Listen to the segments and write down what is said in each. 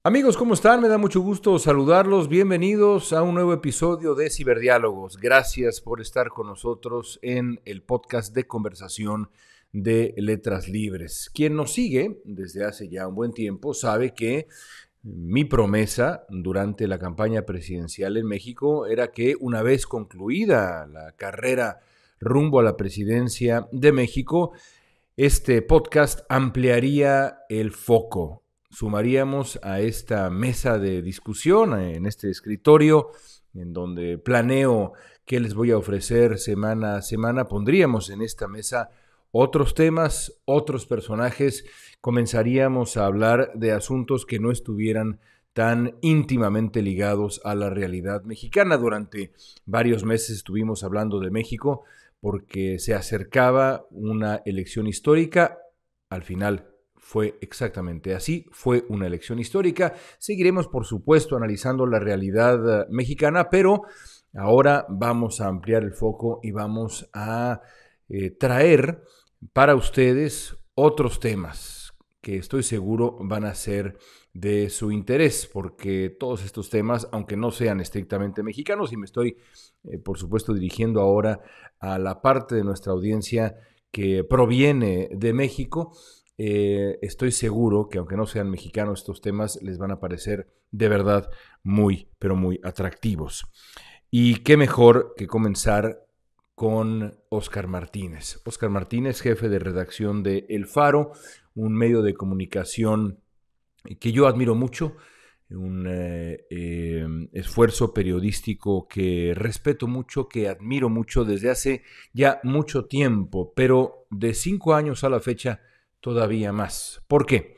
Amigos, ¿cómo están? Me da mucho gusto saludarlos. Bienvenidos a un nuevo episodio de Ciberdiálogos. Gracias por estar con nosotros en el podcast de conversación de Letras Libres. Quien nos sigue desde hace ya un buen tiempo sabe que mi promesa durante la campaña presidencial en México era que una vez concluida la carrera rumbo a la presidencia de México, este podcast ampliaría el foco. Sumaríamos a esta mesa de discusión, en este escritorio, en donde planeo qué les voy a ofrecer semana a semana. Pondríamos en esta mesa otros temas, otros personajes. Comenzaríamos a hablar de asuntos que no estuvieran tan íntimamente ligados a la realidad mexicana. Durante varios meses estuvimos hablando de México porque se acercaba una elección histórica. Al final fue exactamente así, fue una elección histórica. Seguiremos, por supuesto, analizando la realidad mexicana, pero ahora vamos a ampliar el foco y vamos a traer para ustedes otros temas que estoy seguro van a ser de su interés, porque todos estos temas, aunque no sean estrictamente mexicanos, y me estoy, por supuesto, dirigiendo ahora a la parte de nuestra audiencia que proviene de México, estoy seguro que aunque no sean mexicanos, estos temas les van a parecer de verdad muy, pero muy atractivos. Y qué mejor que comenzar con Óscar Martínez. Óscar Martínez, jefe de redacción de El Faro, un medio de comunicación que yo admiro mucho, un esfuerzo periodístico que respeto mucho, que admiro mucho desde hace ya mucho tiempo, pero de 5 años a la fecha todavía más. ¿Por qué?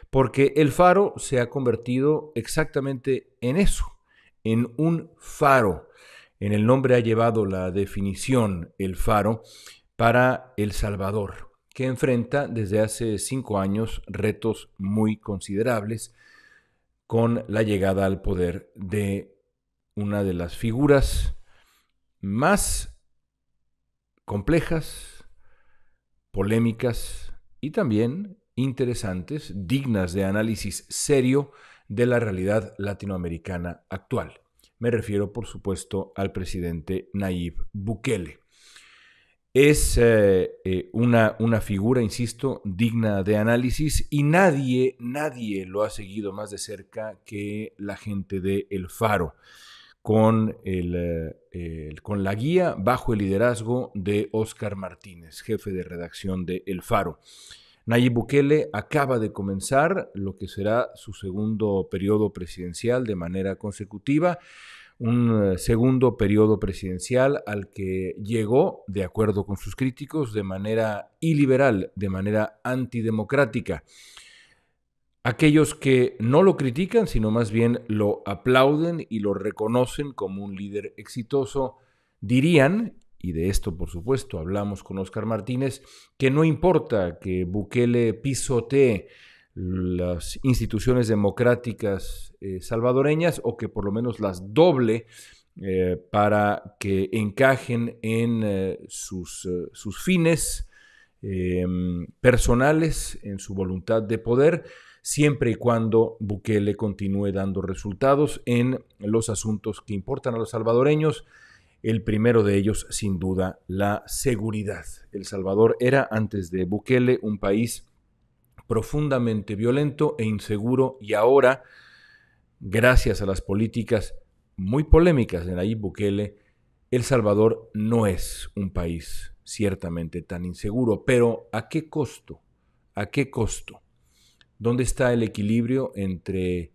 Porque El Faro se ha convertido exactamente en eso, en un faro. En el nombre ha llevado la definición El Faro para El Salvador, que enfrenta desde hace 5 años retos muy considerables con la llegada al poder de una de las figuras más complejas, polémicas y también interesantes, dignas de análisis serio de la realidad latinoamericana actual. Me refiero, por supuesto, al presidente Nayib Bukele. Es una figura, insisto, digna de análisis y nadie lo ha seguido más de cerca que la gente de El Faro, con la guía bajo el liderazgo de Óscar Martínez, jefe de redacción de El Faro. Nayib Bukele acaba de comenzar lo que será su segundo periodo presidencial de manera consecutiva, un segundo periodo presidencial al que llegó, de acuerdo con sus críticos, de manera iliberal, de manera antidemocrática. Aquellos que no lo critican, sino más bien lo aplauden y lo reconocen como un líder exitoso, dirían, y de esto por supuesto hablamos con Óscar Martínez, que no importa que Bukele pisotee las instituciones democráticas salvadoreñas o que por lo menos las doble para que encajen en sus fines personales, en su voluntad de poder, siempre y cuando Bukele continúe dando resultados en los asuntos que importan a los salvadoreños. El primero de ellos, sin duda, la seguridad. El Salvador era, antes de Bukele, un país profundamente violento e inseguro, y ahora, gracias a las políticas muy polémicas de Nayib Bukele, El Salvador no es un país ciertamente tan inseguro. Pero ¿a qué costo? ¿A qué costo? ¿Dónde está el equilibrio entre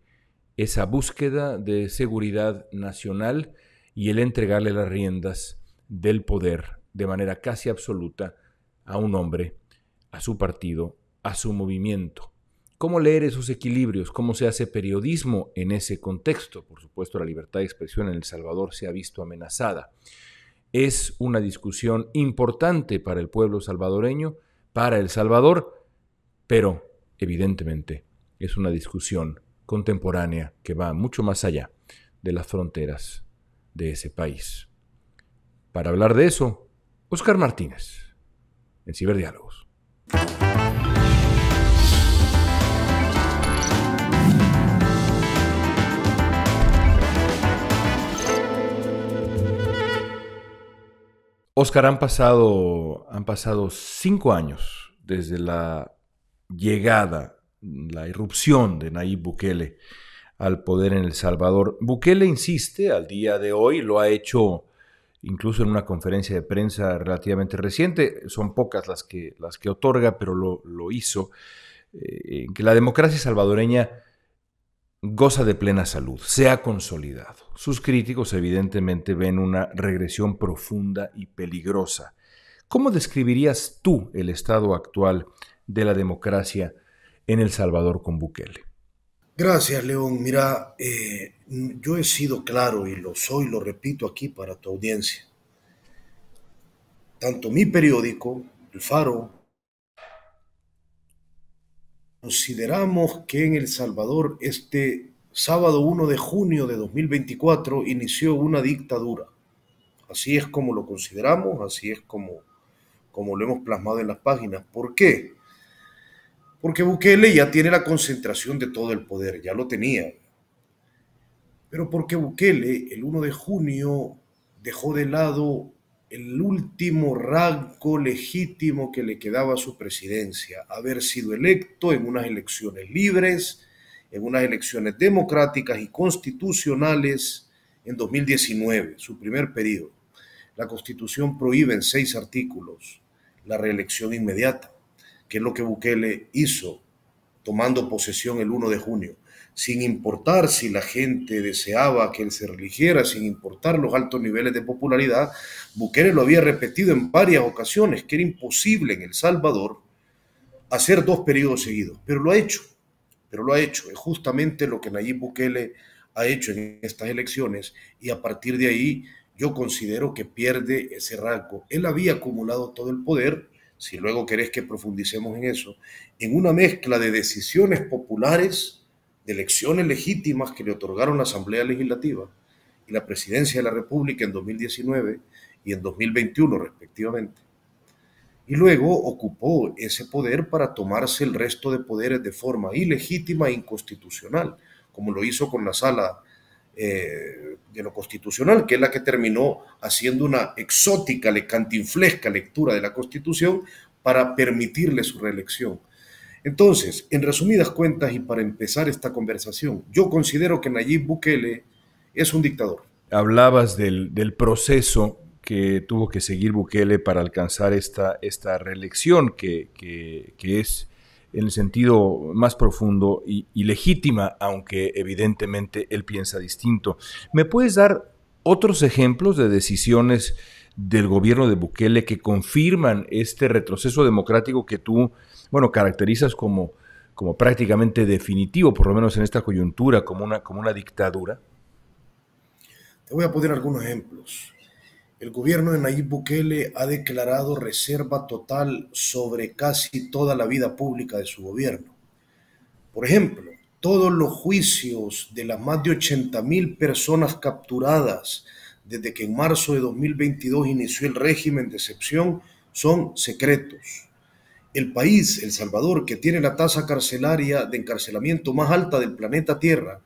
esa búsqueda de seguridad nacional y el entregarle las riendas del poder de manera casi absoluta a un hombre, a su partido, a su movimiento? ¿Cómo leer esos equilibrios? ¿Cómo se hace periodismo en ese contexto? Por supuesto, la libertad de expresión en El Salvador se ha visto amenazada. Es una discusión importante para el pueblo salvadoreño, para El Salvador, pero evidentemente es una discusión contemporánea que va mucho más allá de las fronteras de ese país. Para hablar de eso, Óscar Martínez, en Ciberdiálogos. Oscar, han pasado 5 años desde la llegada, la irrupción de Nayib Bukele al poder en El Salvador. Bukele insiste al día de hoy, lo ha hecho incluso en una conferencia de prensa relativamente reciente, son pocas las que otorga, pero lo hizo, en que la democracia salvadoreña goza de plena salud, se ha consolidado. Sus críticos evidentemente ven una regresión profunda y peligrosa. ¿Cómo describirías tú el estado actual de la democracia en El Salvador con Bukele? Gracias, León. Mira, yo he sido claro y lo soy, lo repito aquí para tu audiencia. Tanto mi periódico, El Faro, consideramos que en El Salvador este sábado 1 de junio de 2024 inició una dictadura. Así es como lo consideramos, así es como lo hemos plasmado en las páginas. ¿Por qué? Porque Bukele ya tiene la concentración de todo el poder, ya lo tenía. Pero porque Bukele el 1 de junio dejó de lado el último rasgo legítimo que le quedaba a su presidencia, haber sido electo en unas elecciones libres, en unas elecciones democráticas y constitucionales en 2019, su primer periodo. La Constitución prohíbe en 6 artículos la reelección inmediata, que es lo que Bukele hizo tomando posesión el 1 de junio, sin importar si la gente deseaba que él se reeligiera, sin importar los altos niveles de popularidad. Bukele lo había repetido en varias ocasiones, que era imposible en El Salvador hacer 2 periodos seguidos, pero lo ha hecho, es justamente lo que Nayib Bukele ha hecho en estas elecciones, y a partir de ahí yo considero que pierde ese rasgo. Él había acumulado todo el poder, si luego querés que profundicemos en eso, en una mezcla de decisiones populares, de elecciones legítimas que le otorgaron la Asamblea Legislativa y la Presidencia de la República en 2019 y en 2021 respectivamente. Y luego ocupó ese poder para tomarse el resto de poderes de forma ilegítima e inconstitucional, como lo hizo con la Sala de lo Constitucional, que es la que terminó haciendo una exótica, cantinflesca lectura de la Constitución para permitirle su reelección. Entonces, en resumidas cuentas y para empezar esta conversación, yo considero que Nayib Bukele es un dictador. Hablabas del proceso que tuvo que seguir Bukele para alcanzar esta reelección, que es en el sentido más profundo y legítima, aunque evidentemente él piensa distinto. ¿Me puedes dar otros ejemplos de decisiones del gobierno de Bukele que confirman este retroceso democrático que tú, bueno, caracterizas como prácticamente definitivo, por lo menos en esta coyuntura, como una dictadura? Te voy a poner algunos ejemplos. El gobierno de Nayib Bukele ha declarado reserva total sobre casi toda la vida pública de su gobierno. Por ejemplo, todos los juicios de las más de 80,000 personas capturadas desde que en marzo de 2022 inició el régimen de excepción son secretos. El país, El Salvador, que tiene la tasa carcelaria de encarcelamiento más alta del planeta Tierra,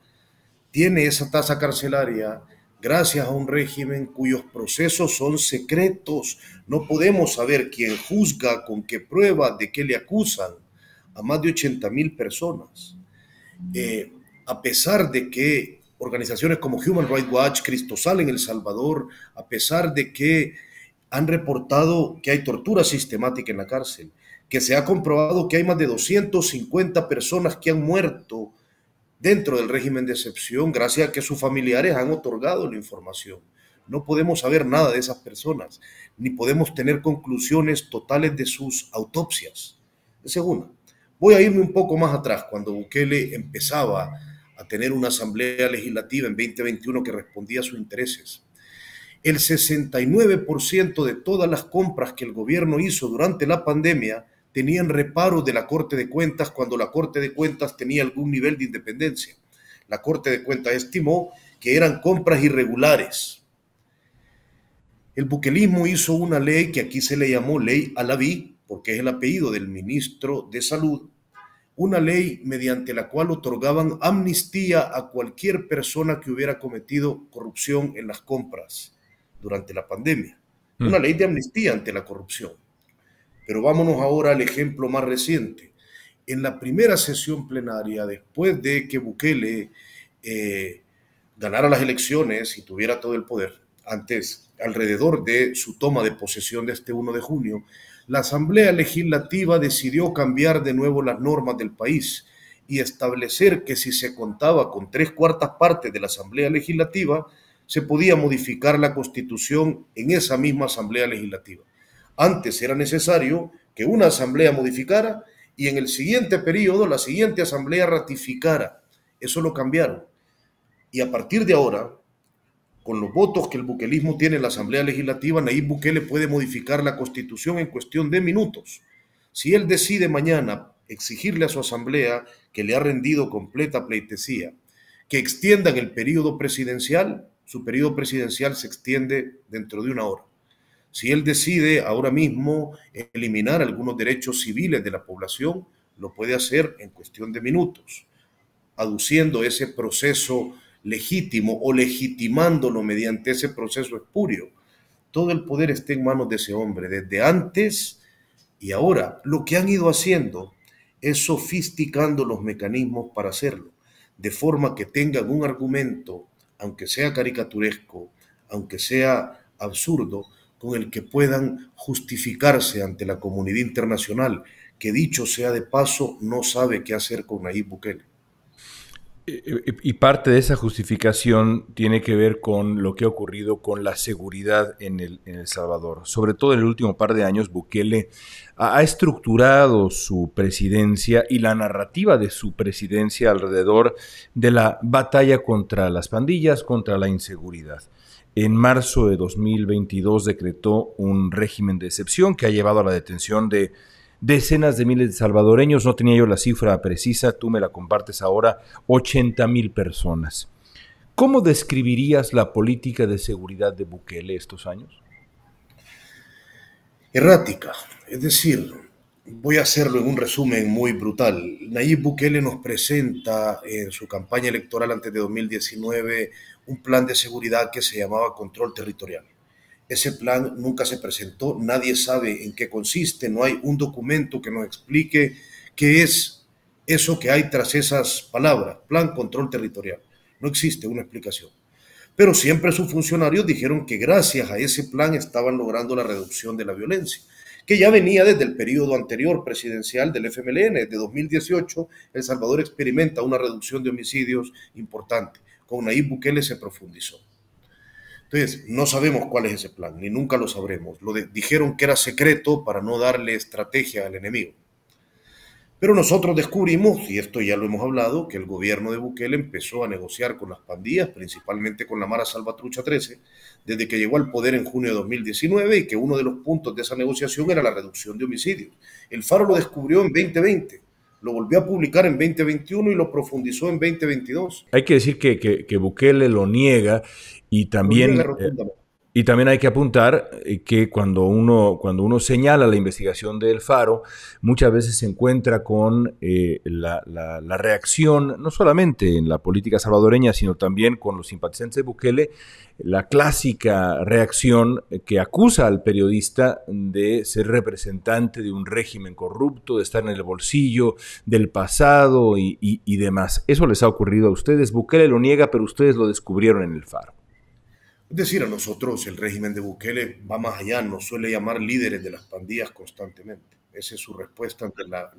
tiene esa tasa carcelaria gracias a un régimen cuyos procesos son secretos. No podemos saber quién juzga, con qué pruebas, de qué le acusan a más de 80,000 personas. A pesar de que organizaciones como Human Rights Watch, Cristosal en El Salvador, a pesar de que han reportado que hay tortura sistemática en la cárcel, que se ha comprobado que hay más de 250 personas que han muerto dentro del régimen de excepción gracias a que sus familiares han otorgado la información. No podemos saber nada de esas personas, ni podemos tener conclusiones totales de sus autopsias. Esa es una. Voy a irme un poco más atrás, cuando Bukele empezaba a tener una asamblea legislativa en 2021 que respondía a sus intereses. El 69% de todas las compras que el gobierno hizo durante la pandemia tenían reparos de la Corte de Cuentas cuando la Corte de Cuentas tenía algún nivel de independencia. La Corte de Cuentas estimó que eran compras irregulares. El buquelismo hizo una ley que aquí se le llamó Ley Alaví, porque es el apellido del ministro de Salud, una ley mediante la cual otorgaban amnistía a cualquier persona que hubiera cometido corrupción en las compras durante la pandemia. una ley de amnistía ante la corrupción. Pero vámonos ahora al ejemplo más reciente. En la primera sesión plenaria, después de que Bukele ganara las elecciones y tuviera todo el poder, antes, alrededor de su toma de posesión de este 1 de junio, la Asamblea Legislativa decidió cambiar de nuevo las normas del país y establecer que si se contaba con 3/4 partes de la Asamblea Legislativa, se podía modificar la Constitución en esa misma Asamblea Legislativa. Antes era necesario que una asamblea modificara y en el siguiente periodo la siguiente asamblea ratificara. Eso lo cambiaron. Y a partir de ahora, con los votos que el bukelismo tiene en la Asamblea Legislativa, Nayib Bukele puede modificar la Constitución en cuestión de minutos. Si él decide mañana exigirle a su asamblea, que le ha rendido completa pleitesía, que extiendan el periodo presidencial, su periodo presidencial se extiende dentro de 1 hora. Si él decide ahora mismo eliminar algunos derechos civiles de la población, lo puede hacer en cuestión de minutos, aduciendo ese proceso legítimo o legitimándolo mediante ese proceso espurio. Todo el poder está en manos de ese hombre, desde antes y ahora. Lo que han ido haciendo es sofisticando los mecanismos para hacerlo, de forma que tengan un argumento, aunque sea caricaturesco, aunque sea absurdo, con el que puedan justificarse ante la comunidad internacional, que dicho sea de paso, no sabe qué hacer con Nayib Bukele. Y parte de esa justificación tiene que ver con lo que ha ocurrido con la seguridad en El Salvador. Sobre todo en el último par de años, Bukele ha estructurado su presidencia y la narrativa de su presidencia alrededor de la batalla contra las pandillas, contra la inseguridad. En marzo de 2022 decretó un régimen de excepción que ha llevado a la detención de decenas de miles de salvadoreños. No tenía yo la cifra precisa, tú me la compartes ahora, 80,000 personas. ¿Cómo describirías la política de seguridad de Bukele estos años? Errática, es decir, voy a hacerlo en un resumen muy brutal. Nayib Bukele nos presenta en su campaña electoral antes de 2019 un plan de seguridad que se llamaba Control Territorial. Ese plan nunca se presentó, nadie sabe en qué consiste, no hay un documento que nos explique qué es eso que hay tras esas palabras, Plan Control Territorial. No existe una explicación. Pero siempre sus funcionarios dijeron que gracias a ese plan estaban logrando la reducción de la violencia, que ya venía desde el periodo anterior presidencial del FMLN. Desde 2018, El Salvador experimenta una reducción de homicidios importante. Con Nayib Bukele se profundizó. Entonces, no sabemos cuál es ese plan, ni nunca lo sabremos. Dijeron que era secreto para no darle estrategia al enemigo. Pero nosotros descubrimos, y esto ya lo hemos hablado, que el gobierno de Bukele empezó a negociar con las pandillas, principalmente con la Mara Salvatrucha 13, desde que llegó al poder en junio de 2019, y que uno de los puntos de esa negociación era la reducción de homicidios. El Faro lo descubrió en 2020, lo volvió a publicar en 2021 y lo profundizó en 2022. Hay que decir que Bukele lo niega y también... Y también hay que apuntar que cuando uno señala la investigación del Faro, muchas veces se encuentra con la reacción, no solamente en la política salvadoreña, sino también con los simpatizantes de Bukele, la clásica reacción que acusa al periodista de ser representante de un régimen corrupto, de estar en el bolsillo del pasado y demás. Eso les ha ocurrido a ustedes. Bukele lo niega, pero ustedes lo descubrieron en el Faro. Es decir, a nosotros el régimen de Bukele va más allá, nos suele llamar líderes de las pandillas constantemente. Esa es su respuesta ante las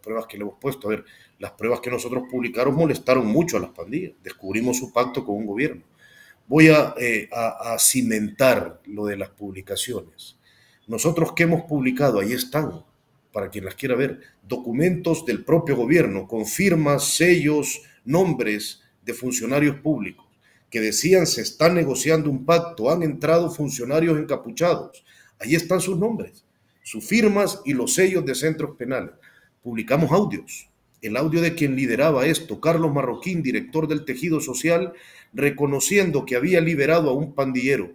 pruebas que le hemos puesto. A ver, las pruebas que nosotros publicaron molestaron mucho a las pandillas. Descubrimos su pacto con un gobierno. Voy a cimentar lo de las publicaciones. Nosotros que hemos publicado, ahí están, para quien las quiera ver, documentos del propio gobierno con firmas, sellos, nombres de funcionarios públicos que decían se está negociando un pacto, han entrado funcionarios encapuchados. Ahí están sus nombres, sus firmas y los sellos de centros penales. Publicamos audios. El audio de quien lideraba esto, Carlos Marroquín, director del Tejido Social, reconociendo que había liberado a un pandillero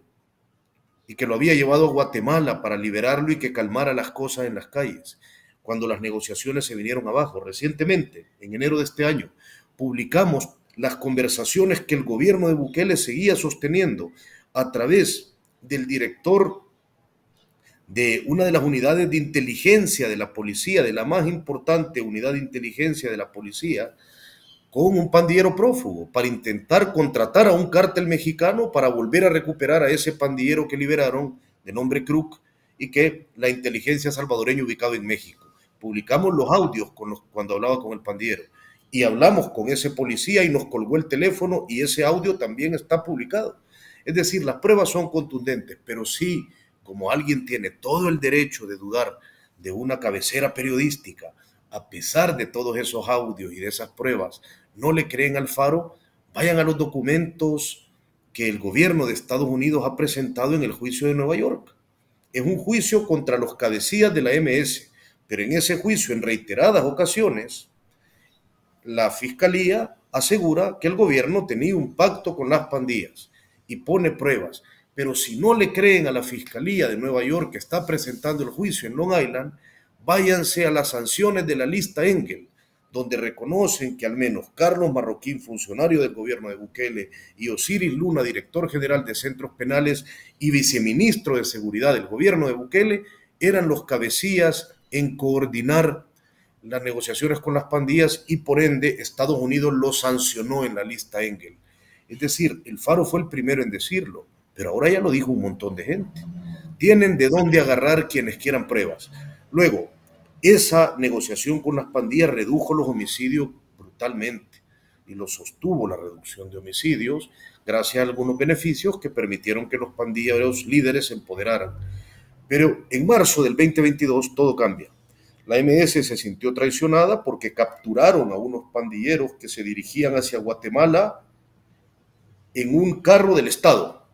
y que lo había llevado a Guatemala para liberarlo y que calmara las cosas en las calles, cuando las negociaciones se vinieron abajo. Recientemente, en enero de este año, publicamos las conversaciones que el gobierno de Bukele seguía sosteniendo a través del director de una de las unidades de inteligencia de la policía, de la más importante unidad de inteligencia de la policía, con un pandillero prófugo para intentar contratar a un cártel mexicano para volver a recuperar a ese pandillero que liberaron de nombre Kruk y que la inteligencia salvadoreña ubicado en México. Publicamos los audios cuando hablaba con el pandillero y hablamos con ese policía y nos colgó el teléfono y ese audio también está publicado. Es decir, las pruebas son contundentes, pero sí, como alguien tiene todo el derecho de dudar de una cabecera periodística, a pesar de todos esos audios y de esas pruebas, no le creen al Faro, vayan a los documentos que el gobierno de Estados Unidos ha presentado en el juicio de Nueva York. Es un juicio contra los cabecillas de la MS, pero en ese juicio, en reiteradas ocasiones, la fiscalía asegura que el gobierno tenía un pacto con las pandillas y pone pruebas. Pero si no le creen a la fiscalía de Nueva York que está presentando el juicio en Long Island, váyanse a las sanciones de la lista Engel, donde reconocen que al menos Carlos Marroquín, funcionario del gobierno de Bukele, y Osiris Luna, director general de centros penales y viceministro de seguridad del gobierno de Bukele, eran los cabecillas en coordinar las negociaciones con las pandillas y por ende Estados Unidos lo sancionó en la lista Engel. Es decir, el Faro fue el primero en decirlo, pero ahora ya lo dijo un montón de gente. Tienen de dónde agarrar quienes quieran pruebas. Luego, esa negociación con las pandillas redujo los homicidios brutalmente y lo sostuvo la reducción de homicidios gracias a algunos beneficios que permitieron que los pandilleros líderes se empoderaran. Pero en marzo del 2022 todo cambia. La MS se sintió traicionada porque capturaron a unos pandilleros que se dirigían hacia Guatemala en un carro del Estado.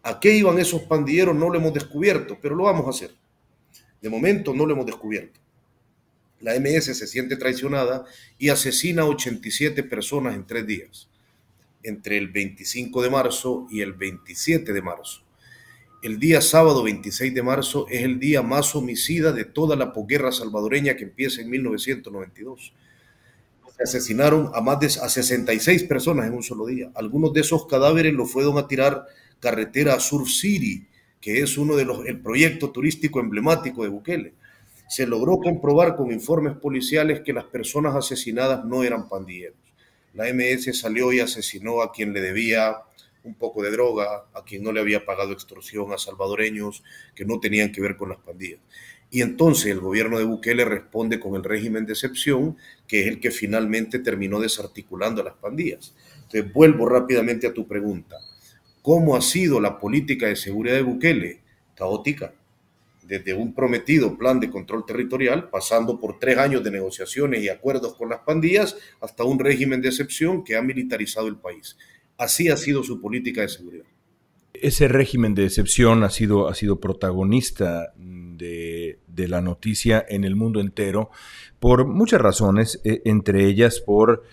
¿A qué iban esos pandilleros? No lo hemos descubierto, pero lo vamos a hacer. De momento no lo hemos descubierto. La MS se siente traicionada y asesina a 87 personas en 3 días, entre el 25 de marzo y el 27 de marzo. El día sábado 26 de marzo es el día más homicida de toda la posguerra salvadoreña que empieza en 1992. Se asesinaron a 66 personas en un solo día. Algunos de esos cadáveres los fueron a tirar carretera a Surf City, que es el proyecto turístico emblemático de Bukele. Se logró comprobar con informes policiales que las personas asesinadas no eran pandilleros. La MS salió y asesinó a quien le debía un poco de droga, a quien no le había pagado extorsión, a salvadoreños que no tenían que ver con las pandillas. Y entonces el gobierno de Bukele responde con el régimen de excepción, que es el que finalmente terminó desarticulando a las pandillas. Entonces vuelvo rápidamente a tu pregunta. ¿Cómo ha sido la política de seguridad de Bukele? Caótica. Desde un prometido plan de control territorial, pasando por 3 años de negociaciones y acuerdos con las pandillas, hasta un régimen de excepción que ha militarizado el país. Así ha sido su política de seguridad. Ese régimen de excepción ha sido protagonista de la noticia en el mundo entero por muchas razones, entre ellas por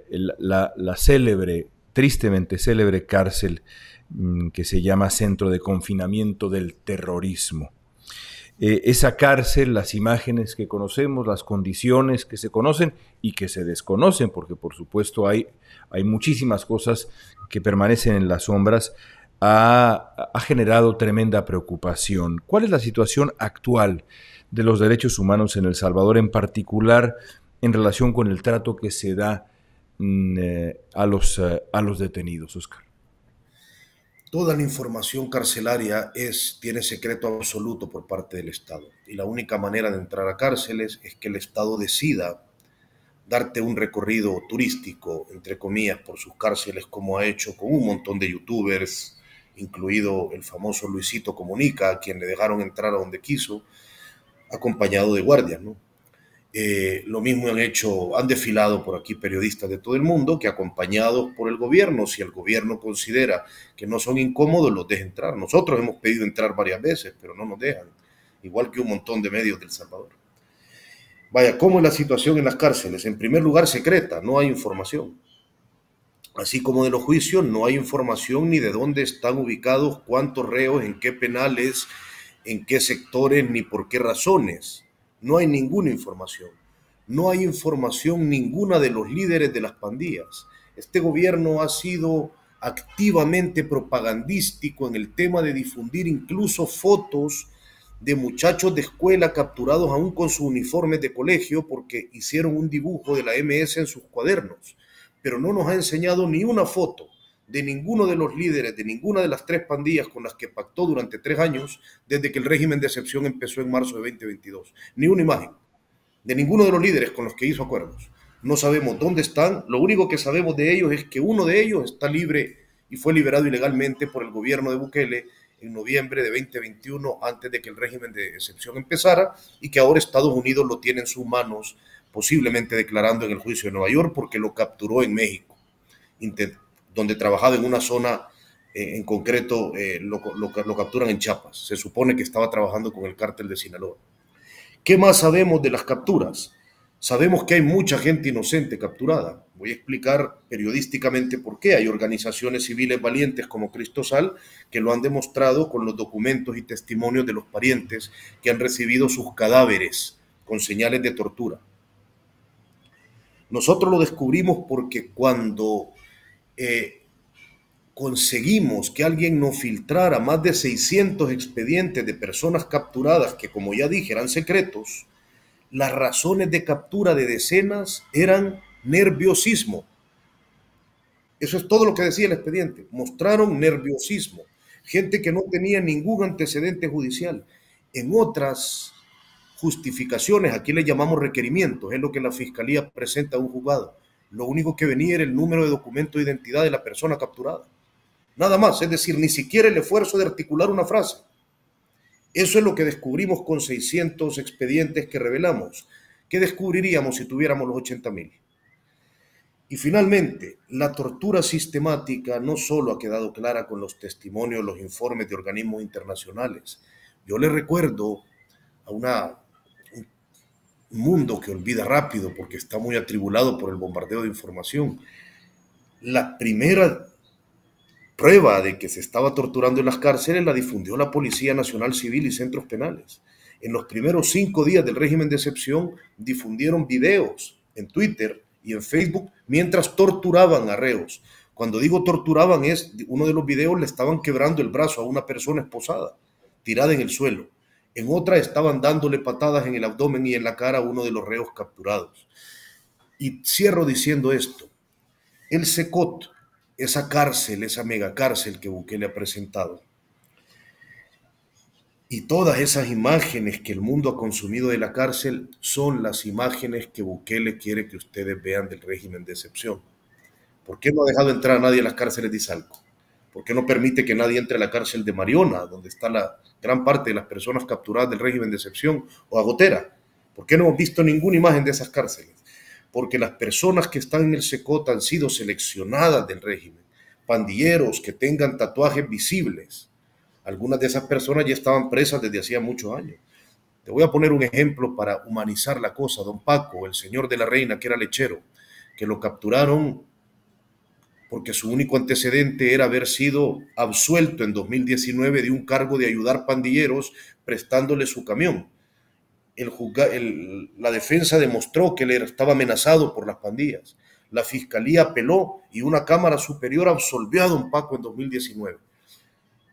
la célebre, tristemente célebre cárcel que se llama Centro de Confinamiento del Terrorismo. Esa cárcel, las imágenes que conocemos, las condiciones que se conocen y que se desconocen, porque por supuesto hay muchísimas cosas que permanecen en las sombras, ha generado tremenda preocupación. ¿Cuál es la situación actual de los derechos humanos en El Salvador, en particular en relación con el trato que se da a los detenidos, Oscar? Toda la información carcelaria tiene secreto absoluto por parte del Estado. Y la única manera de entrar a cárceles es que el Estado decida darte un recorrido turístico, entre comillas, por sus cárceles, como ha hecho con un montón de youtubers, incluido el famoso Luisito Comunica, a quien le dejaron entrar a donde quiso, acompañado de guardias, ¿no? Lo mismo han desfilado por aquí periodistas de todo el mundo que acompañados por el gobierno, si el gobierno considera que no son incómodos, los deja entrar. Nosotros hemos pedido entrar varias veces, pero no nos dejan, igual que un montón de medios del Salvador. Vaya, ¿cómo es la situación en las cárceles? En primer lugar, secreta, no hay información. Así como de los juicios, no hay información ni de dónde están ubicados, cuántos reos, en qué penales, en qué sectores, ni por qué razones. No hay ninguna información. No hay información ninguna de los líderes de las pandillas. Este gobierno ha sido activamente propagandístico en el tema de difundir incluso fotos de muchachos de escuela capturados aún con sus uniformes de colegio porque hicieron un dibujo de la MS en sus cuadernos, pero no nos ha enseñado ni una foto de ninguno de los líderes de ninguna de las 3 pandillas con las que pactó durante 3 años desde que el régimen de excepción empezó en marzo de 2022. Ni una imagen de ninguno de los líderes con los que hizo acuerdos. No sabemos dónde están, lo único que sabemos de ellos es que uno de ellos está libre y fue liberado ilegalmente por el gobierno de Bukele en noviembre de 2021, antes de que el régimen de excepción empezara, y que ahora Estados Unidos lo tiene en sus manos, posiblemente declarando en el juicio de Nueva York, porque lo capturó en México, donde trabajaba en una zona, en concreto lo capturan en Chiapas. Se supone que estaba trabajando con el cártel de Sinaloa. ¿Qué más sabemos de las capturas? Sabemos que hay mucha gente inocente capturada. Voy a explicar periodísticamente por qué. Hay organizaciones civiles valientes como Cristosal que lo han demostrado con los documentos y testimonios de los parientes que han recibido sus cadáveres con señales de tortura. Nosotros lo descubrimos porque cuando conseguimos que alguien nos filtrara más de 600 expedientes de personas capturadas que, como ya dije, eran secretos, las razones de captura de decenas eran nerviosismo. Eso es todo lo que decía el expediente. Mostraron nerviosismo. Gente que no tenía ningún antecedente judicial. En otras justificaciones, aquí le llamamos requerimientos, es lo que la fiscalía presenta a un juzgado. Lo único que venía era el número de documento de identidad de la persona capturada. Nada más, es decir, ni siquiera el esfuerzo de articular una frase. Eso es lo que descubrimos con 600 expedientes que revelamos. ¿Qué descubriríamos si tuviéramos los 80,000? Y finalmente, la tortura sistemática no solo ha quedado clara con los testimonios, los informes de organismos internacionales. Yo le recuerdo a un mundo que olvida rápido porque está muy atribulado por el bombardeo de información. La primera prueba de que se estaba torturando en las cárceles la difundió la Policía Nacional Civil y centros penales. En los primeros 5 días del régimen de excepción difundieron videos en Twitter y en Facebook mientras torturaban a reos. Cuando digo torturaban es, uno de los videos le estaban quebrando el brazo a una persona esposada, tirada en el suelo. En otra estaban dándole patadas en el abdomen y en la cara a uno de los reos capturados. Y cierro diciendo esto. El Secot, esa cárcel, esa megacárcel que Bukele ha presentado, y todas esas imágenes que el mundo ha consumido de la cárcel son las imágenes que Bukele quiere que ustedes vean del régimen de excepción. ¿Por qué no ha dejado entrar a nadie a las cárceles de Izalco? ¿Por qué no permite que nadie entre a la cárcel de Mariona, donde está la gran parte de las personas capturadas del régimen de excepción, o a Gotera? ¿Por qué no hemos visto ninguna imagen de esas cárceles? Porque las personas que están en el Secot han sido seleccionadas del régimen, pandilleros que tengan tatuajes visibles. Algunas de esas personas ya estaban presas desde hacía muchos años. Te voy a poner un ejemplo para humanizar la cosa. Don Paco, el señor de la Reina, que era lechero, que lo capturaron porque su único antecedente era haber sido absuelto en 2019 de un cargo de ayudar pandilleros prestándole su camión. La defensa demostró que él estaba amenazado por las pandillas. La fiscalía apeló y una cámara superior absolvió a don Paco en 2019.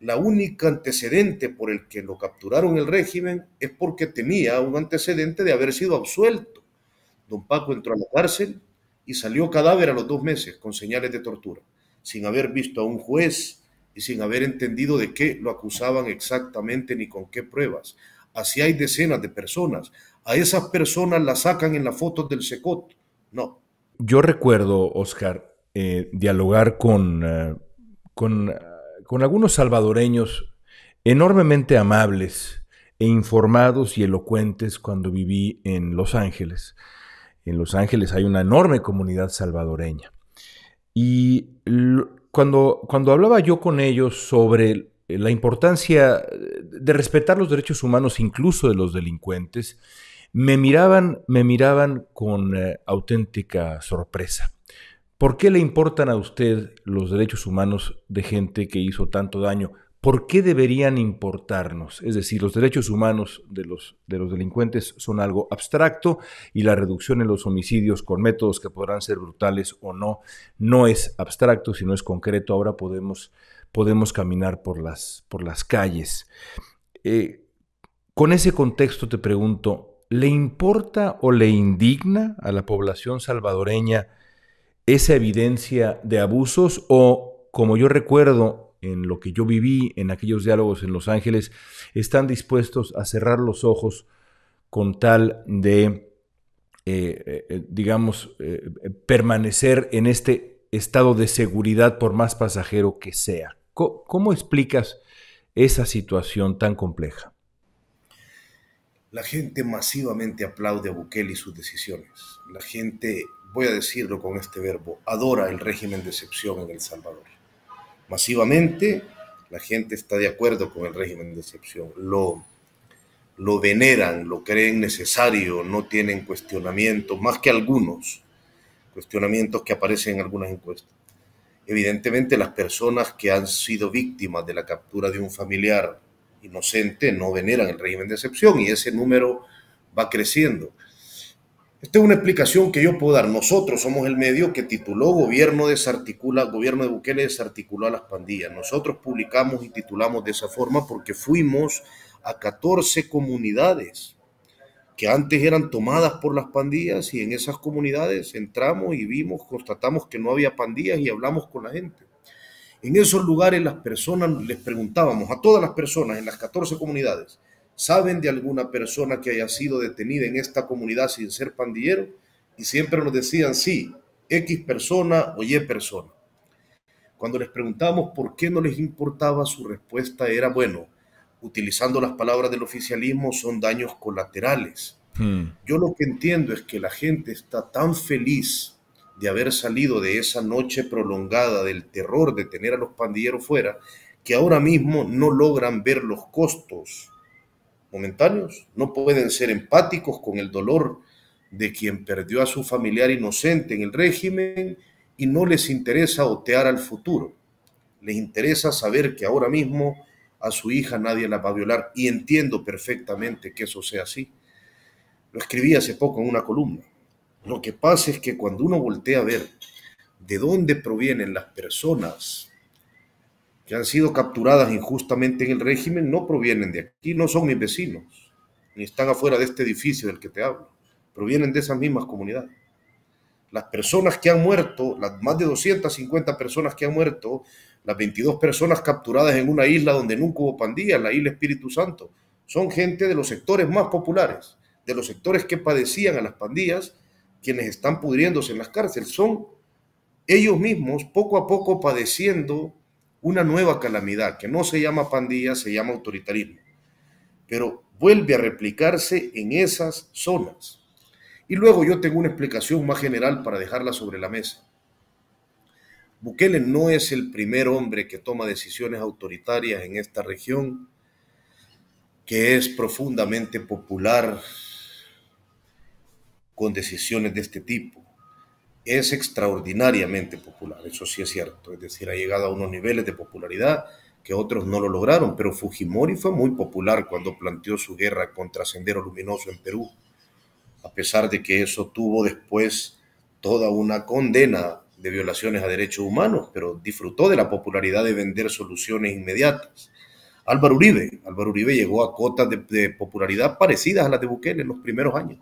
La única antecedente por el que lo capturaron el régimen es porque tenía un antecedente de haber sido absuelto. Don Paco entró a la cárcel y salió cadáver a los 2 meses con señales de tortura, sin haber visto a un juez y sin haber entendido de qué lo acusaban exactamente ni con qué pruebas. Así hay decenas de personas. A esas personas las sacan en las fotos del Secot. No. Yo recuerdo, Oscar, dialogar con algunos salvadoreños enormemente amables e informados y elocuentes cuando viví en Los Ángeles. En Los Ángeles hay una enorme comunidad salvadoreña. Y cuando hablaba yo con ellos sobre la importancia de respetar los derechos humanos, incluso de los delincuentes, me miraban con auténtica sorpresa. ¿Por qué le importan a usted los derechos humanos de gente que hizo tanto daño? ¿Por qué deberían importarnos? Es decir, los derechos humanos de los delincuentes son algo abstracto y la reducción en los homicidios con métodos que podrán ser brutales o no es abstracto, sino es concreto. Ahora podemos caminar por las calles. Con ese contexto te pregunto, ¿le importa o le indigna a la población salvadoreña esa evidencia de abusos o, como yo recuerdo en lo que yo viví en aquellos diálogos en Los Ángeles, están dispuestos a cerrar los ojos con tal de, permanecer en este estado de seguridad por más pasajero que sea? ¿Cómo explicas esa situación tan compleja? La gente masivamente aplaude a Bukele y sus decisiones. La gente, voy a decirlo con este verbo, adora el régimen de excepción en El Salvador. Masivamente, la gente está de acuerdo con el régimen de excepción. Lo veneran, lo creen necesario, no tienen cuestionamientos, más que algunos cuestionamientos que aparecen en algunas encuestas. Evidentemente, las personas que han sido víctimas de la captura de un familiar inocente no veneran el régimen de excepción y ese número va creciendo. Esta es una explicación que yo puedo dar. Nosotros somos el medio que tituló Gobierno de Bukele desarticuló a las pandillas. Nosotros publicamos y titulamos de esa forma porque fuimos a 14 comunidades que antes eran tomadas por las pandillas y en esas comunidades entramos y vimos, constatamos que no había pandillas y hablamos con la gente. En esos lugares las personas, les preguntábamos a todas las personas en las 14 comunidades, ¿saben de alguna persona que haya sido detenida en esta comunidad sin ser pandillero? Y siempre nos decían sí, X persona o Y persona. Cuando les preguntábamos por qué no les importaba, su respuesta era, bueno, utilizando las palabras del oficialismo, son daños colaterales. Yo lo que entiendo es que la gente está tan feliz de haber salido de esa noche prolongada del terror de tener a los pandilleros fuera, que ahora mismo no logran ver los costos momentáneos, no pueden ser empáticos con el dolor de quien perdió a su familiar inocente en el régimen y no les interesa otear al futuro. Les interesa saber que ahora mismo a su hija nadie la va a violar y entiendo perfectamente que eso sea así. Lo escribí hace poco en una columna. Lo que pasa es que cuando uno voltea a ver de dónde provienen las personas que han sido capturadas injustamente en el régimen, no provienen de aquí, no son mis vecinos, ni están afuera de este edificio del que te hablo, provienen de esas mismas comunidades. Las personas que han muerto, las más de 250 personas que han muerto, las 22 personas capturadas en una isla donde nunca hubo pandillas, la isla Espíritu Santo, son gente de los sectores más populares, de los sectores que padecían a las pandillas, quienes están pudriéndose en las cárceles. Son ellos mismos poco a poco padeciendo una nueva calamidad que no se llama pandilla, se llama autoritarismo, pero vuelve a replicarse en esas zonas. Y luego yo tengo una explicación más general para dejarla sobre la mesa. Bukele no es el primer hombre que toma decisiones autoritarias en esta región, que es profundamente popular con decisiones de este tipo. Es extraordinariamente popular, eso sí es cierto, es decir, ha llegado a unos niveles de popularidad que otros no lo lograron, pero Fujimori fue muy popular cuando planteó su guerra contra Sendero Luminoso en Perú, a pesar de que eso tuvo después toda una condena de violaciones a derechos humanos, pero disfrutó de la popularidad de vender soluciones inmediatas. Álvaro Uribe llegó a cotas de popularidad parecidas a las de Bukele en los primeros años,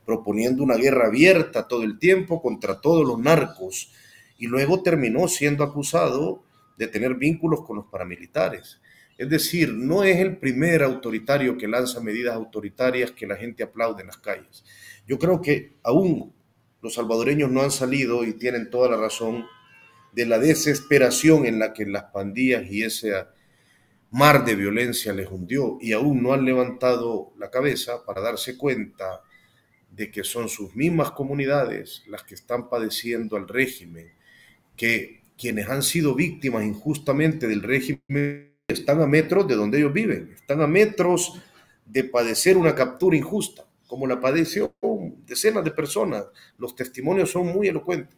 proponiendo una guerra abierta todo el tiempo contra todos los narcos, y luego terminó siendo acusado de tener vínculos con los paramilitares. Es decir, no es el primer autoritario que lanza medidas autoritarias que la gente aplaude en las calles. Yo creo que aún los salvadoreños no han salido, y tienen toda la razón, de la desesperación en la que las pandillas y ese mar de violencia les hundió, y aún no han levantado la cabeza para darse cuenta de que son sus mismas comunidades las que están padeciendo al régimen, que quienes han sido víctimas injustamente del régimen están a metros de donde ellos viven, están a metros de padecer una captura injusta, como la padeció decenas de personas. Los testimonios son muy elocuentes.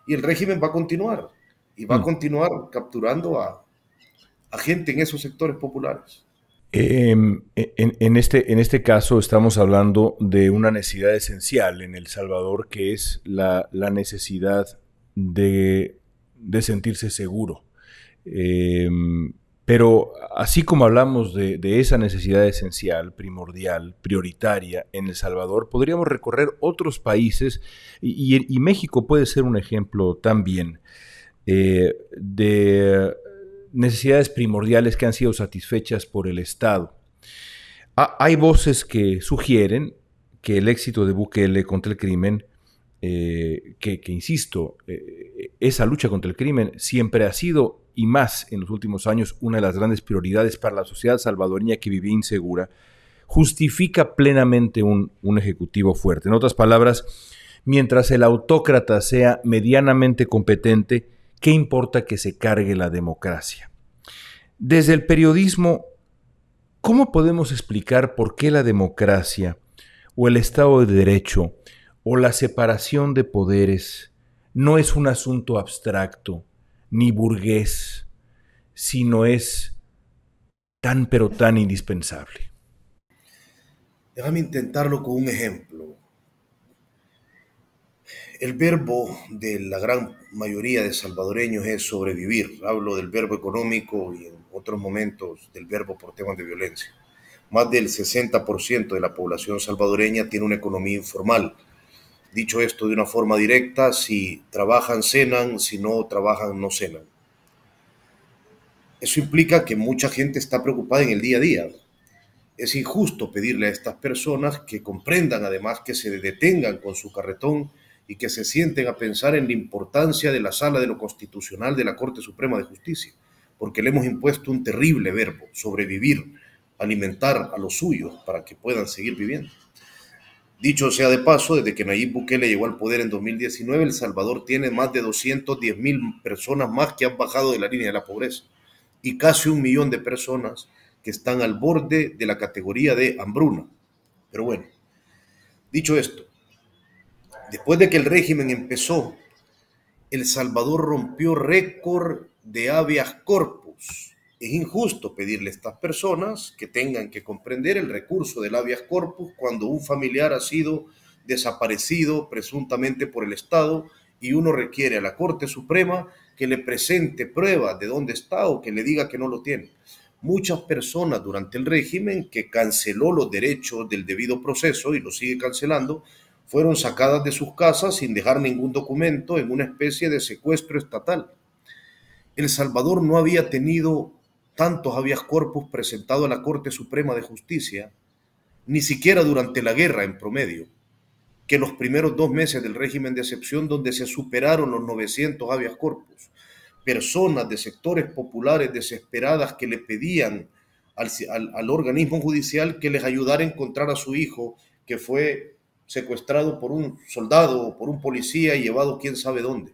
Y el régimen va a continuar, y va a continuar capturando a gente en esos sectores populares. En este caso estamos hablando de una necesidad esencial en El Salvador, que es la necesidad de sentirse seguro. Pero así como hablamos de esa necesidad esencial, primordial, prioritaria en El Salvador, podríamos recorrer otros países y México puede ser un ejemplo también de necesidades primordiales que han sido satisfechas por el Estado. Hay voces que sugieren que el éxito de Bukele contra el crimen, insisto, esa lucha contra el crimen siempre ha sido, y más en los últimos años, una de las grandes prioridades para la sociedad salvadoreña que vivía insegura, justifica plenamente un ejecutivo fuerte. En otras palabras, mientras el autócrata sea medianamente competente, ¿qué importa que se cargue la democracia? Desde el periodismo, ¿cómo podemos explicar por qué la democracia o el Estado de Derecho o la separación de poderes no es un asunto abstracto ni burgués, sino es tan pero tan indispensable? Déjame intentarlo con un ejemplo. El verbo de la gran mayoría de salvadoreños es sobrevivir. Hablo del verbo económico y en otros momentos del verbo por temas de violencia. Más del 60% de la población salvadoreña tiene una economía informal. Dicho esto de una forma directa, si trabajan, cenan, si no trabajan, no cenan. Eso implica que mucha gente está preocupada en el día a día. Es injusto pedirle a estas personas que comprendan además que se detengan con su carretón y que se sienten a pensar en la importancia de la Sala de lo Constitucional de la Corte Suprema de Justicia, porque le hemos impuesto un terrible verbo: sobrevivir, alimentar a los suyos para que puedan seguir viviendo. Dicho sea de paso, desde que Nayib Bukele llegó al poder en 2019, El Salvador tiene más de 210,000 personas más que han bajado de la línea de la pobreza y casi 1 millón de personas que están al borde de la categoría de hambruna. Pero bueno, dicho esto, después de que el régimen empezó, El Salvador rompió récord de habeas corpus. Es injusto pedirle a estas personas que tengan que comprender el recurso del habeas corpus cuando un familiar ha sido desaparecido presuntamente por el Estado y uno requiere a la Corte Suprema que le presente pruebas de dónde está o que le diga que no lo tiene. Muchas personas durante el régimen, que canceló los derechos del debido proceso y lo sigue cancelando, fueron sacadas de sus casas sin dejar ningún documento en una especie de secuestro estatal. El Salvador no había tenido tantos habeas corpus presentados a la Corte Suprema de Justicia, ni siquiera durante la guerra en promedio, que los primeros 2 meses del régimen de excepción, donde se superaron los 900 habeas corpus. Personas de sectores populares desesperadas que le pedían al organismo judicial que les ayudara a encontrar a su hijo que fue secuestrado por un soldado o por un policía y llevado quién sabe dónde.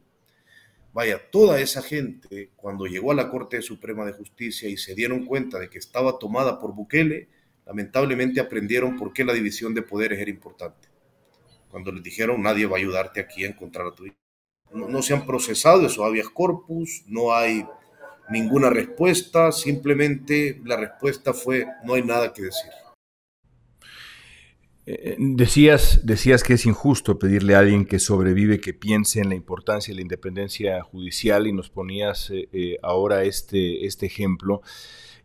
Vaya, toda esa gente, cuando llegó a la Corte Suprema de Justicia y se dieron cuenta de que estaba tomada por Bukele, lamentablemente aprendieron por qué la división de poderes era importante. Cuando les dijeron: nadie va a ayudarte aquí a encontrar a tu hijo. No se han procesado esos habeas corpus, no hay ninguna respuesta, simplemente la respuesta fue: no hay nada que decir. Decías que es injusto pedirle a alguien que sobrevive que piense en la importancia de la independencia judicial y nos ponías ahora este ejemplo.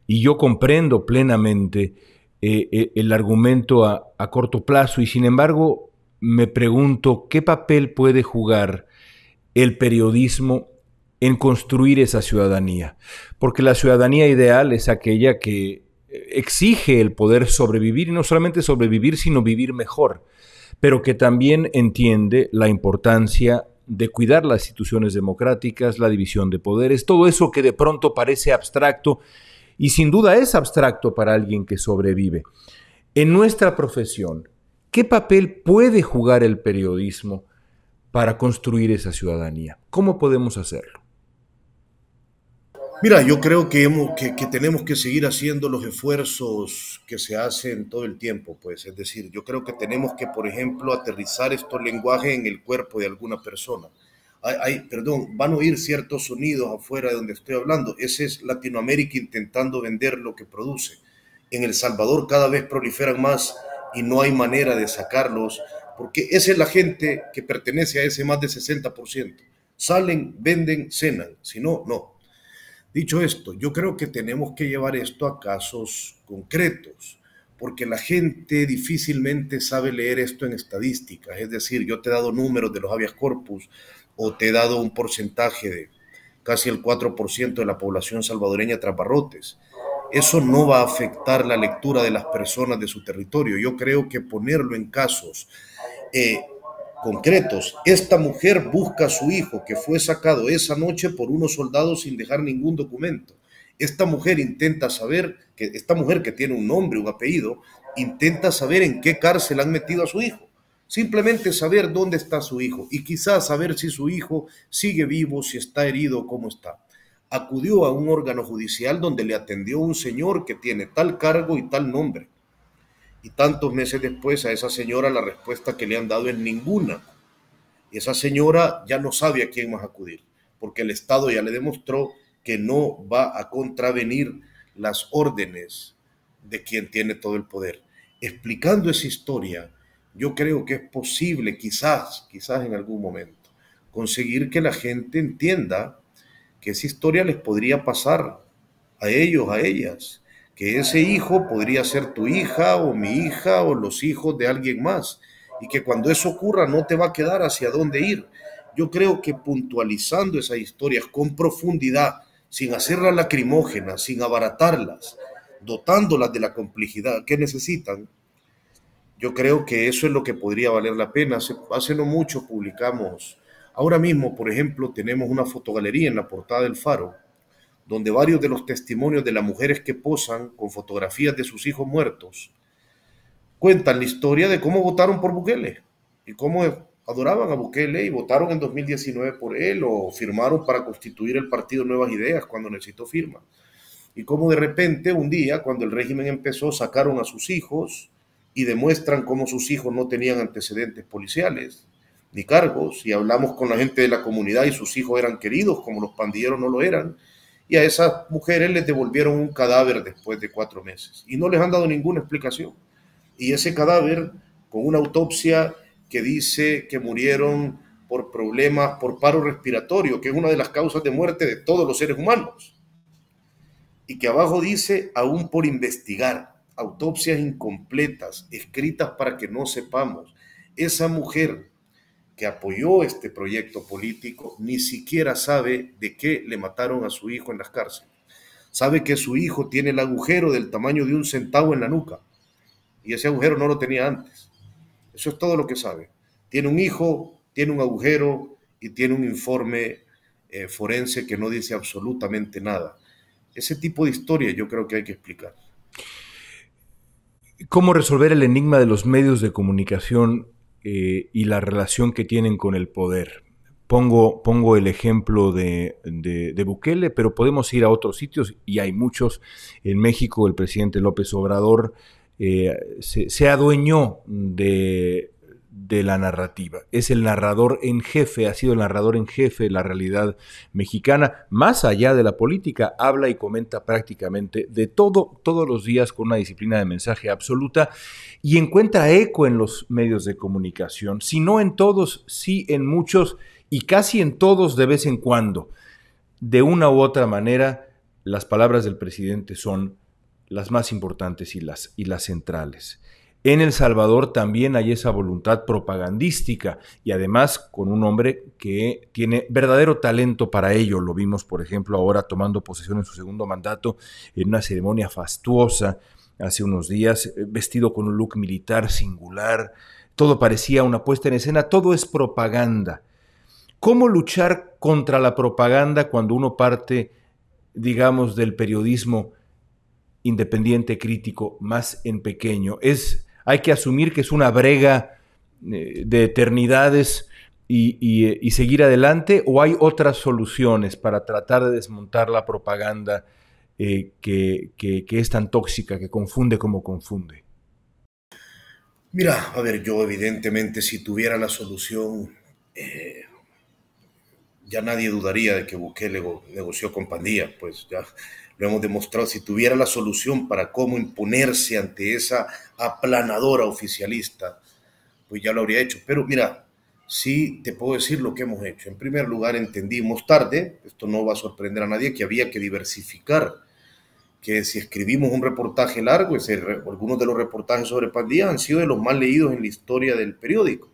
Y yo comprendo plenamente el argumento a corto plazo y sin embargo me pregunto qué papel puede jugar el periodismo en construir esa ciudadanía. Porque la ciudadanía ideal es aquella que exige el poder sobrevivir, y no solamente sobrevivir, sino vivir mejor, pero que también entiende la importancia de cuidar las instituciones democráticas, la división de poderes, todo eso que de pronto parece abstracto, y sin duda es abstracto para alguien que sobrevive. En nuestra profesión, ¿qué papel puede jugar el periodismo para construir esa ciudadanía? ¿Cómo podemos hacerlo? Mira, yo creo que tenemos que seguir haciendo los esfuerzos que se hacen todo el tiempo, pues. Es decir, yo creo que tenemos que, por ejemplo, aterrizar estos lenguajes en el cuerpo de alguna persona. Perdón, van a oír ciertos sonidos afuera de donde estoy hablando. Ese es Latinoamérica intentando vender lo que produce. En El Salvador cada vez proliferan más y no hay manera de sacarlos, porque esa es la gente que pertenece a ese más de 60%. Salen, venden, cenan, si no, no. Dicho esto, yo creo que tenemos que llevar esto a casos concretos, porque la gente difícilmente sabe leer esto en estadísticas. Es decir, yo te he dado números de los habeas corpus o te he dado un porcentaje de casi el 4% de la población salvadoreña tras barrotes. Eso no va a afectar la lectura de las personas de su territorio. Yo creo que ponerlo en casos eh, concretos. Esta mujer busca a su hijo que fue sacado esa noche por unos soldados sin dejar ningún documento. Esta mujer intenta saber, esta mujer que tiene un nombre, un apellido, intenta saber en qué cárcel han metido a su hijo. Simplemente saber dónde está su hijo y quizás saber si su hijo sigue vivo, si está herido, cómo está. Acudió a un órgano judicial donde le atendió un señor que tiene tal cargo y tal nombre. Y tantos meses después a esa señora la respuesta que le han dado es ninguna. Y esa señora ya no sabe a quién más acudir, porque el Estado ya le demostró que no va a contravenir las órdenes de quien tiene todo el poder. Explicando esa historia, yo creo que es posible, quizás en algún momento, conseguir que la gente entienda que esa historia les podría pasar a ellos, a ellas, que ese hijo podría ser tu hija o mi hija o los hijos de alguien más, y que cuando eso ocurra no te va a quedar hacia dónde ir. Yo creo que puntualizando esas historias con profundidad, sin hacerlas lacrimógenas, sin abaratarlas, dotándolas de la complejidad que necesitan, yo creo que eso es lo que podría valer la pena. Hace no mucho publicamos, ahora mismo, por ejemplo, tenemos una fotogalería en la portada del Faro, donde varios de los testimonios de las mujeres que posan con fotografías de sus hijos muertos cuentan la historia de cómo votaron por Bukele y cómo adoraban a Bukele y votaron en 2019 por él o firmaron para constituir el partido Nuevas Ideas cuando necesitó firma. Y cómo de repente un día, cuando el régimen empezó, sacaron a sus hijos y demuestran cómo sus hijos no tenían antecedentes policiales ni cargos, y hablamos con la gente de la comunidad y sus hijos eran queridos como los pandilleros no lo eran, y a esas mujeres les devolvieron un cadáver después de 4 meses y no les han dado ninguna explicación. Y ese cadáver, con una autopsia que dice que murieron por problemas, por paro respiratorio, que es una de las causas de muerte de todos los seres humanos, y que abajo dice aún por investigar, autopsias incompletas, escritas para que no sepamos. Esa mujer que apoyó este proyecto político ni siquiera sabe de qué le mataron a su hijo en las cárceles. Sabe que su hijo tiene el agujero del tamaño de un centavo en la nuca y ese agujero no lo tenía antes. Eso es todo lo que sabe. Tiene un hijo, tiene un agujero y tiene un informe forense que no dice absolutamente nada. Ese tipo de historia yo creo que hay que explicar. ¿Cómo resolver el enigma de los medios de comunicación y la relación que tienen con el poder? Pongo el ejemplo de Bukele, pero podemos ir a otros sitios y hay muchos. En México el presidente López Obrador se adueñó de la narrativa. Es el narrador en jefe, ha sido el narrador en jefe de la realidad mexicana, más allá de la política, habla y comenta prácticamente de todo, todos los días con una disciplina de mensaje absoluta y encuentra eco en los medios de comunicación, si no en todos, sí en muchos y casi en todos de vez en cuando. De una u otra manera, las palabras del presidente son las más importantes y las centrales. En El Salvador también hay esa voluntad propagandística y además con un hombre que tiene verdadero talento para ello. Lo vimos, por ejemplo, ahora tomando posesión en su segundo mandato en una ceremonia fastuosa hace unos días, vestido con un look militar singular. Todo parecía una puesta en escena, todo es propaganda. ¿Cómo luchar contra la propaganda cuando uno parte, digamos, del periodismo independiente, crítico, más en pequeño? Hay que asumir que es una brega de eternidades y seguir adelante, ¿o hay otras soluciones para tratar de desmontar la propaganda que es tan tóxica, que confunde como confunde? Mira, a ver, yo evidentemente si tuviera la solución, ya nadie dudaría de que Bukele negoció con pandillas, pues ya lo hemos demostrado. Si tuviera la solución para cómo imponerse ante esa aplanadora oficialista, pues ya lo habría hecho. Pero mira, sí te puedo decir lo que hemos hecho. En primer lugar, entendimos tarde, esto no va a sorprender a nadie, que había que diversificar, que si escribimos un reportaje largo, algunos de los reportajes sobre pandillas han sido de los más leídos en la historia del periódico.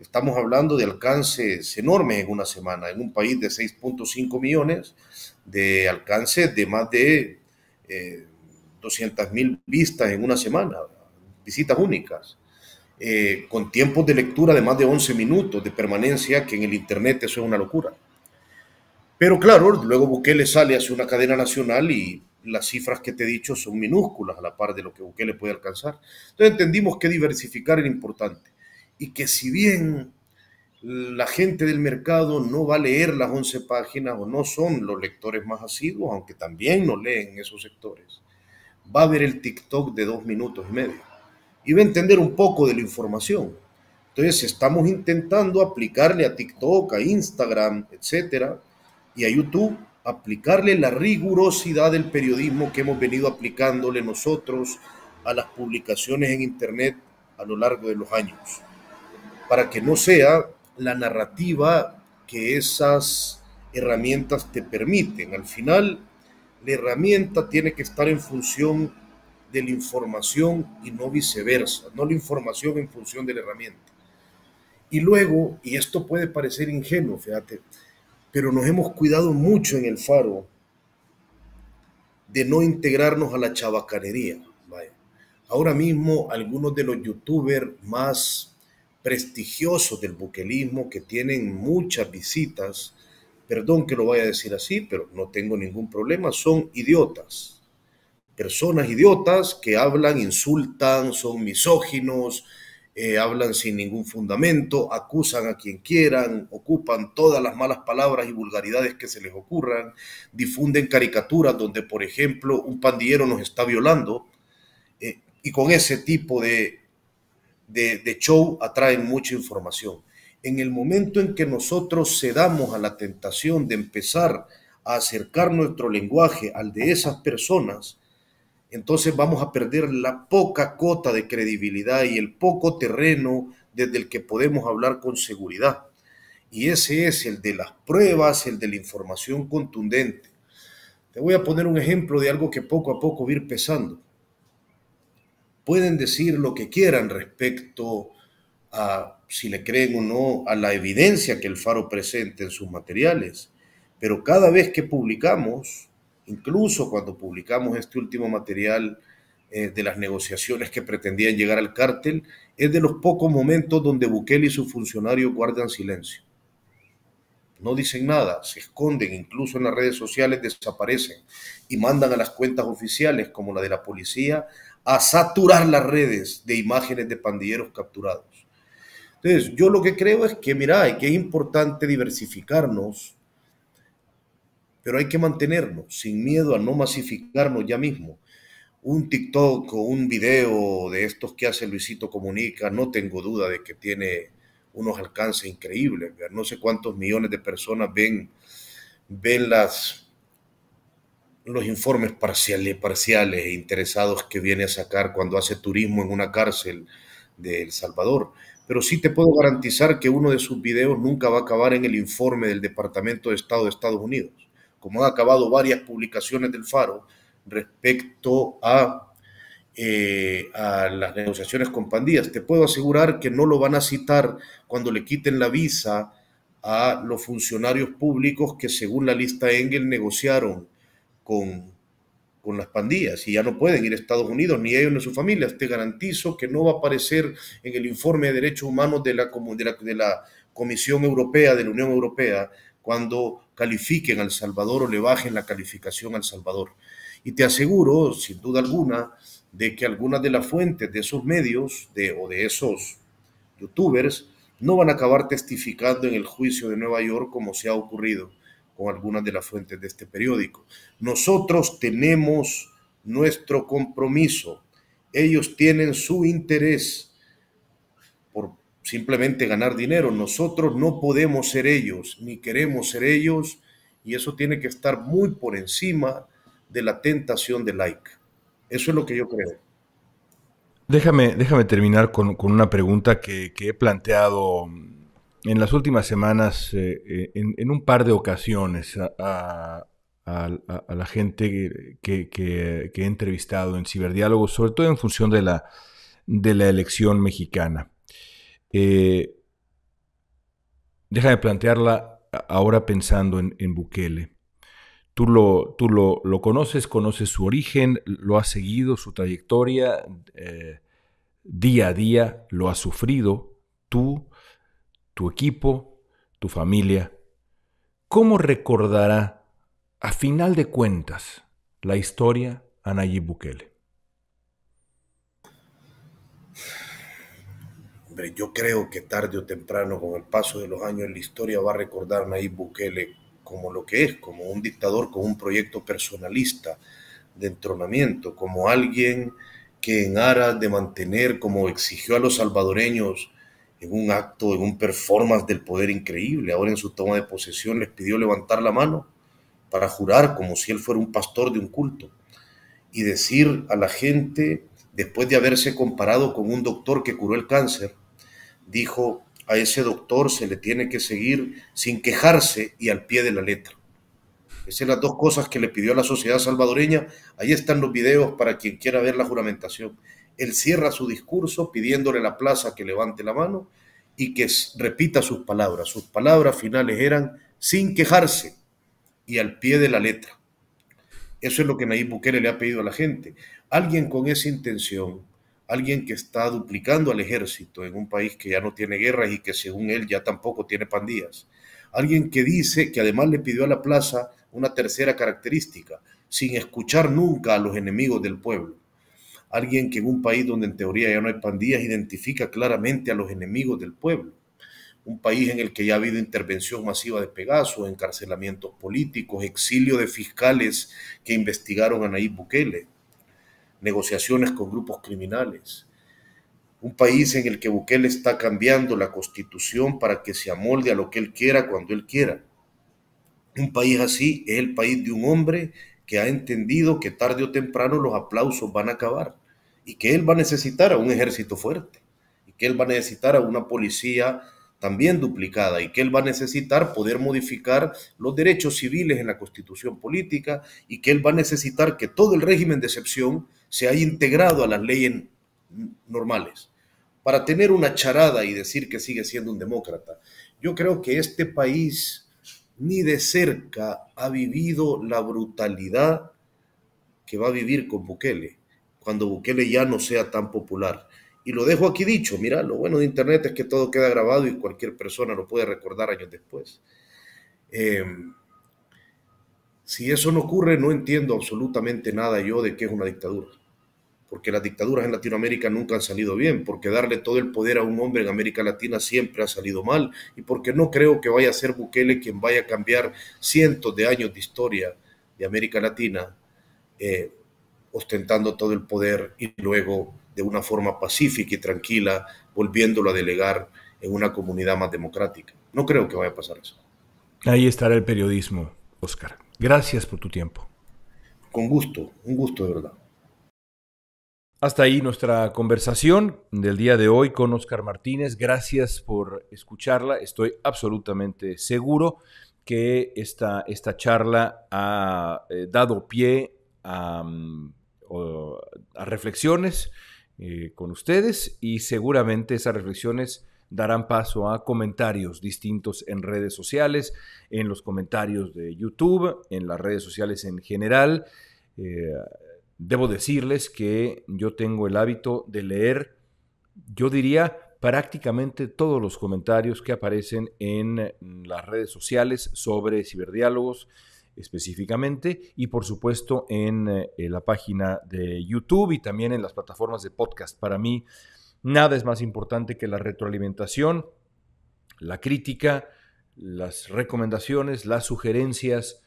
Estamos hablando de alcances enormes en una semana, en un país de 6.5 millones, de alcances de más de 200.000 vistas en una semana, visitas únicas, con tiempos de lectura de más de 11 minutos de permanencia, que en el Internet eso es una locura. Pero claro, luego Bukele sale hacia una cadena nacional y las cifras que te he dicho son minúsculas a la par de lo que Bukele puede alcanzar. Entonces entendimos que diversificar era importante y que si bien la gente del mercado no va a leer las 11 páginas o no son los lectores más asiduos, aunque también no leen esos sectores, va a ver el TikTok de 2 minutos y medio y va a entender un poco de la información. Entonces estamos intentando aplicarle a TikTok, a Instagram, etcétera, y a YouTube, aplicarle la rigurosidad del periodismo que hemos venido aplicándole nosotros a las publicaciones en Internet a lo largo de los años, para que no sea la narrativa que esas herramientas te permiten. Al final, la herramienta tiene que estar en función de la información y no viceversa, no la información en función de la herramienta. Y luego, y esto puede parecer ingenuo, fíjate, pero nos hemos cuidado mucho en el Faro de no integrarnos a la chabacanería. Vaya. Ahora mismo algunos de los youtubers más prestigiosos del buquelismo, que tienen muchas visitas, perdón que lo vaya a decir así, pero no tengo ningún problema, son idiotas. Personas idiotas que hablan, insultan, son misóginos, hablan sin ningún fundamento, acusan a quien quieran, ocupan todas las malas palabras y vulgaridades que se les ocurran, difunden caricaturas donde, por ejemplo, un pandillero nos está violando, y con ese tipo de show atraen mucha información. En el momento en que nosotros cedamos a la tentación de empezar a acercar nuestro lenguaje al de esas personas, entonces vamos a perder la poca cota de credibilidad y el poco terreno desde el que podemos hablar con seguridad. Y ese es el de las pruebas, el de la información contundente. Te voy a poner un ejemplo de algo que poco a poco va a ir pesando. Pueden decir lo que quieran respecto a si le creen o no a la evidencia que el Faro presenta en sus materiales, pero cada vez que publicamos, incluso cuando publicamos este último material de las negociaciones que pretendían llegar al cártel, es de los pocos momentos donde Bukele y sus funcionarios guardan silencio. No dicen nada, se esconden, incluso en las redes sociales desaparecen y mandan a las cuentas oficiales, como la de la policía, a saturar las redes de imágenes de pandilleros capturados. Entonces, yo lo que creo es que, mira, que es importante diversificarnos, pero hay que mantenernos sin miedo a no masificarnos ya mismo. Un TikTok o un video de estos que hace Luisito Comunica, no tengo duda de que tiene unos alcances increíbles. No sé cuántos millones de personas ven los informes parciales e interesados que viene a sacar cuando hace turismo en una cárcel de El Salvador. Pero sí te puedo garantizar que uno de sus videos nunca va a acabar en el informe del Departamento de Estado de Estados Unidos, como han acabado varias publicaciones del Faro respecto a las negociaciones con pandillas. Te puedo asegurar que no lo van a citar cuando le quiten la visa a los funcionarios públicos que, según la lista Engel, negociaron con las pandillas y ya no pueden ir a Estados Unidos, ni ellos ni sus familias. Te garantizo que no va a aparecer en el informe de derechos humanos de la Comisión Europea, de la Unión Europea, cuando califiquen a El Salvador o le bajen la calificación a El Salvador. Y te aseguro, sin duda alguna, de que algunas de las fuentes de esos medios o de esos youtubers no van a acabar testificando en el juicio de Nueva York, como se ha ocurrido con algunas de las fuentes de este periódico. Nosotros tenemos nuestro compromiso, ellos tienen su interés por simplemente ganar dinero. Nosotros no podemos ser ellos, ni queremos ser ellos, y eso tiene que estar muy por encima de la tentación de like. Eso es lo que yo creo. Déjame terminar con una pregunta que he planteado en las últimas semanas, en un par de ocasiones, a la gente que he entrevistado en Ciberdiálogos, sobre todo en función de la elección mexicana. Déjame plantearla ahora pensando en Bukele. Tú lo conoces su origen, lo has seguido, su trayectoria, día a día, lo has sufrido, tú, tu equipo, tu familia. ¿Cómo recordará, a final de cuentas, la historia a Nayib Bukele? Hombre, yo creo que tarde o temprano, con el paso de los años, la historia va a recordar a Nayib Bukele como lo que es, como un dictador con un proyecto personalista de entronamiento, como alguien que en aras de mantener, como exigió a los salvadoreños en un acto, en un performance del poder increíble, ahora en su toma de posesión les pidió levantar la mano para jurar como si él fuera un pastor de un culto y decir a la gente, después de haberse comparado con un doctor que curó el cáncer, dijo: a ese doctor se le tiene que seguir sin quejarse y al pie de la letra. Esas son las dos cosas que le pidió a la sociedad salvadoreña. Ahí están los videos para quien quiera ver la juramentación. Él cierra su discurso pidiéndole a la plaza que levante la mano y que repita sus palabras. Sus palabras finales eran: sin quejarse y al pie de la letra. Eso es lo que Nayib Bukele le ha pedido a la gente. Alguien con esa intención, alguien que está duplicando al ejército en un país que ya no tiene guerras y que según él ya tampoco tiene pandillas. Alguien que dice que además le pidió a la plaza una tercera característica: sin escuchar nunca a los enemigos del pueblo. Alguien que en un país donde en teoría ya no hay pandillas identifica claramente a los enemigos del pueblo. Un país en el que ya ha habido intervención masiva de Pegaso, encarcelamientos políticos, exilio de fiscales que investigaron a Nayib Bukele, negociaciones con grupos criminales. Un país en el que Bukele está cambiando la constitución para que se amolde a lo que él quiera cuando él quiera. Un país así es el país de un hombre que ha entendido que tarde o temprano los aplausos van a acabar y que él va a necesitar a un ejército fuerte y que él va a necesitar a una policía también duplicada y que él va a necesitar poder modificar los derechos civiles en la constitución política y que él va a necesitar que todo el régimen de excepción se haya integrado a las leyes normales para tener una charada y decir que sigue siendo un demócrata. Yo creo que este país ni de cerca ha vivido la brutalidad que va a vivir con Bukele cuando Bukele ya no sea tan popular. Y lo dejo aquí dicho: mira, lo bueno de Internet es que todo queda grabado y cualquier persona lo puede recordar años después. Si eso no ocurre, no entiendo absolutamente nada yo de qué es una dictadura. Porque las dictaduras en Latinoamérica nunca han salido bien, porque darle todo el poder a un hombre en América Latina siempre ha salido mal, y porque no creo que vaya a ser Bukele quien vaya a cambiar cientos de años de historia de América Latina, ostentando todo el poder y luego de una forma pacífica y tranquila, volviéndolo a delegar en una comunidad más democrática. No creo que vaya a pasar eso. Ahí estará el periodismo, Óscar. Gracias por tu tiempo. Con gusto, un gusto de verdad. Hasta ahí nuestra conversación del día de hoy con Óscar Martínez. Gracias por escucharla. Estoy absolutamente seguro que esta charla ha dado pie a reflexiones con ustedes, y seguramente esas reflexiones darán paso a comentarios distintos en redes sociales, en los comentarios de YouTube, en las redes sociales en general. Debo decirles que yo tengo el hábito de leer, yo diría, prácticamente todos los comentarios que aparecen en las redes sociales sobre Ciberdiálogos específicamente, y por supuesto en la página de YouTube y también en las plataformas de podcast. Para mí, nada es más importante que la retroalimentación, la crítica, las recomendaciones, las sugerencias.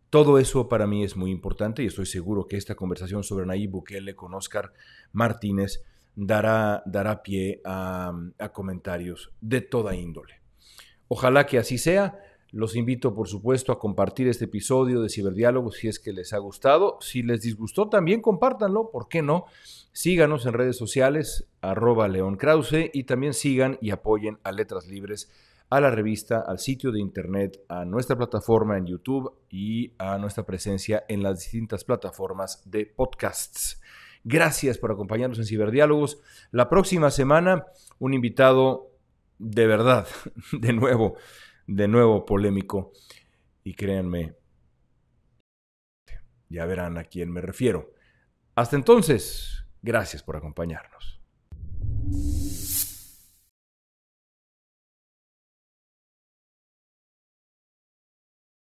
Todo eso para mí es muy importante, y estoy seguro que esta conversación sobre Nayib Bukele con Óscar Martínez dará pie a comentarios de toda índole. Ojalá que así sea. Los invito, por supuesto, a compartir este episodio de Ciberdiálogos si es que les ha gustado. Si les disgustó, también compártanlo, ¿por qué no? Síganos en redes sociales, @LeonKrause, y también sigan y apoyen a Letras Libres a la revista, al sitio de internet, a nuestra plataforma en YouTube y a nuestra presencia en las distintas plataformas de podcasts. Gracias por acompañarnos en Ciberdiálogos. La próxima semana, un invitado de verdad, de nuevo polémico. Y créanme, ya verán a quién me refiero. Hasta entonces, gracias por acompañarnos.